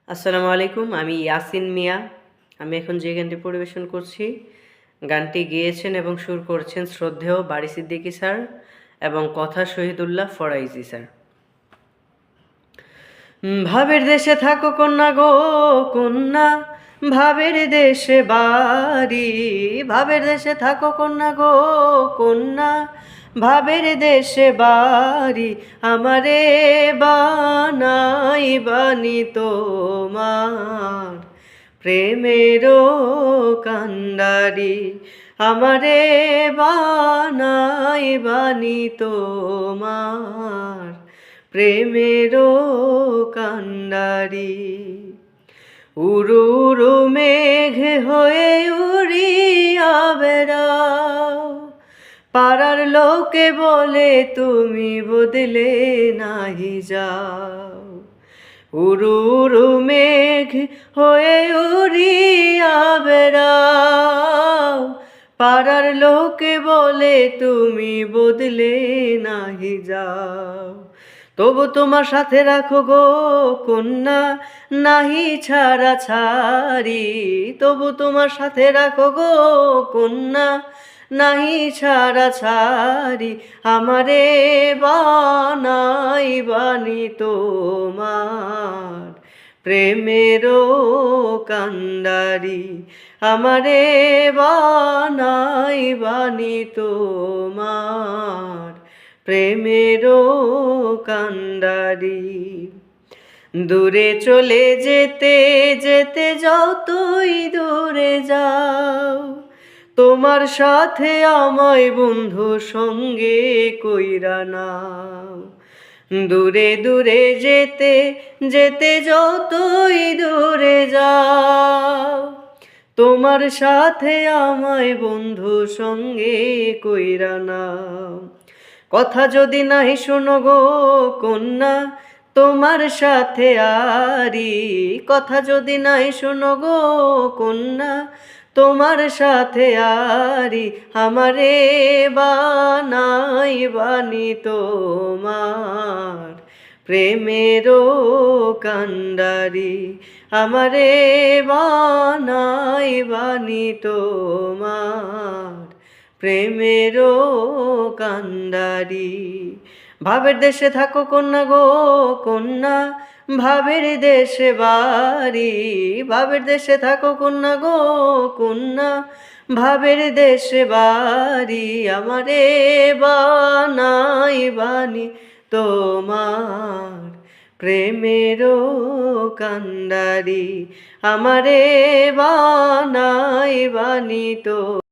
আসসালামু আলাইকুম। আমি ইয়াসিন মিয়া। আমি এখন যে গানটি পরিবেশন করছি, গানটি গেয়েছেন এবং সুর করেছেন শ্রদ্ধেয় বারী সিদ্দিকী স্যার এবং কথা শহীদুল্লাহ ফরাইজি স্যার। ভাবের দেশে থাকো কন্যা গো কন্যা, ভাবের দেশে বাড়ি। ভাবের দেশে থাকো কন্যা গো কন্যা, ভাবের দেশে বাড়ি। আমারে বানাই বানি তোমার প্রেমেরও কান্ডারি। আমারে বানাই বানি তোমার প্রেমেরও কান্ডারি। উড়ু উড়ু মেঘ হয়ে উড়িয়া বেড়াও, পাড়ার লোকে বলে তুমি বদলে নাহি যাও। উড়ু উড়ু মেঘ হয়ে উড়িয়া বেড়াও, পাড়ার লোকে বলে তুমি বদলে নাহি যাও। তবু তোমার সাথে রাখো গো কন্যা, নাহি ছাড়া ছাড়ি। তবু তোমার সাথে রাখো গো কন্যা, নাহি ছাড়া ছাড়ি। আমারে বানাই বানি তোমার প্রেমেরও কান্ডারি। আমারে বানাই বানি তোমার প্রেমেরও কান্ডারি। দূরে চলে যেতে যেতে যতই দূরে যাও, তোমার সাথে আমায় বন্ধু সঙ্গে কইরা নাও। দূরে দূরে যেতে যেতে যতই দূরে যাও, তোমার সাথে আমায় বন্ধু সঙ্গে কইরা নাও। কথা যদি নাই শোনো গো কন্যা, তোমার সাথে আরি। কথা যদি নাই শোনো গো কন্যা, তোমার সাথে আরি। আমারে বানাই বানি তোমার প্রেমেরও কান্ডারি। আমারে বানাই বানি তোমার প্রেমেরও কান্ডারি। ভাবের দেশে থাকো কন্যা গো কন্যা, ভাবের দেশে বাড়ি। ভাবের দেশে থাকো কন্যা গো কন্যা, ভাবের দেশে বাড়ি। আমারে বানাই বানি তোমার প্রেমেরও কান্ডারি। আমারে বানাই বানি তো